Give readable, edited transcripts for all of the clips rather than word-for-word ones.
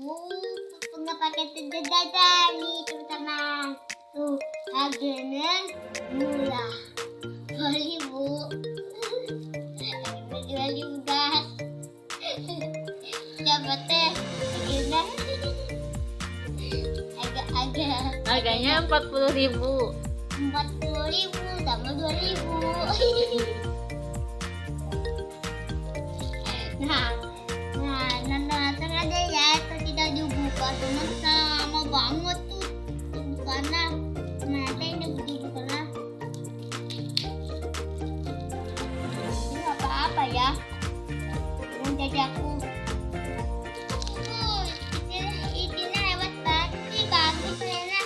nggak pakai jajan nih teman-teman. Tuh harganya murah. 2.000. Jual guys. Coba teh harganya agak Harganya 40.000. 40.000 tambah 2.000. Nonton aja ya, itu tidak dibuka teman, sama banget tuh bukannya nanti ini dibuka lah. Ini apa-apa ya, jadi aku isinya hebat banget sih, bagus Rena.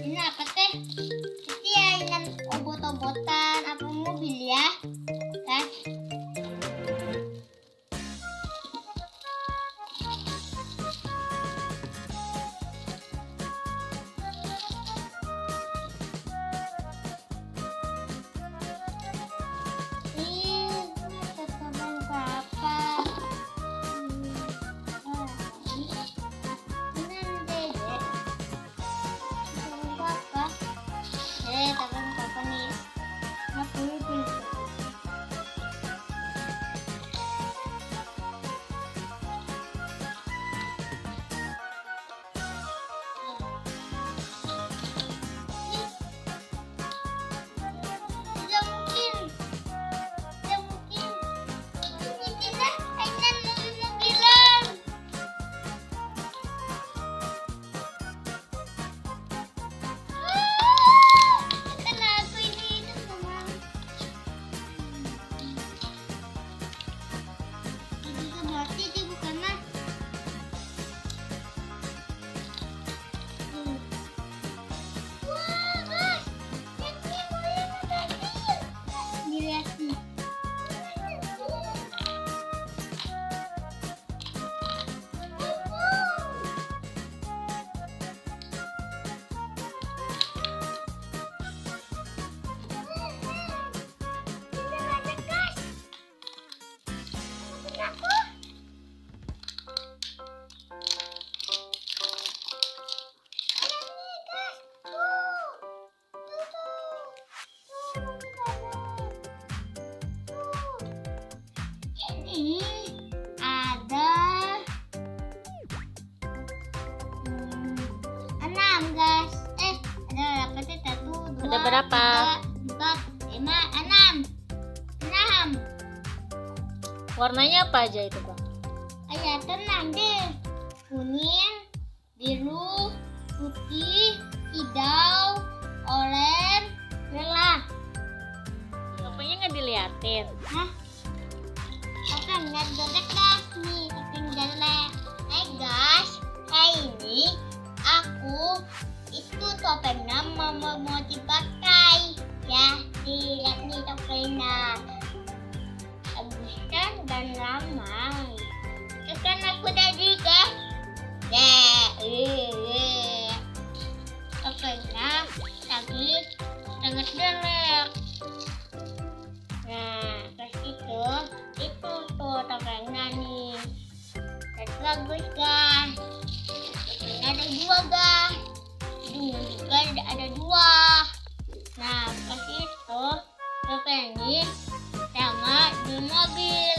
Ini apa teh? Ini ya ini obot-obotan apa mobil ya kan? Ini ada 6 guys. Ada berapa sih? 1, 2, Ada berapa? 3, 4, 5, 6. Warnanya apa aja itu, Bang? Ayo tenang deh. Kuning, biru, putih, hijau, oranye, merah. Pokoknya nggak diliatin. Hah? Akan nggak jelek dah nih, tapi jelek. Guys, ini aku itu topengnya mau dipakai ya. Lihat nih topengnya, bagus kan dan ramai. Terus kan aku tadi guys, topengnya tapi sangat jelek. Nah, terus itu tuh topengnya nih. Dan bagus guys. Topengnya ada 2 guys. Juga ada 2. Nah, pas itu topengnya sama di mobil.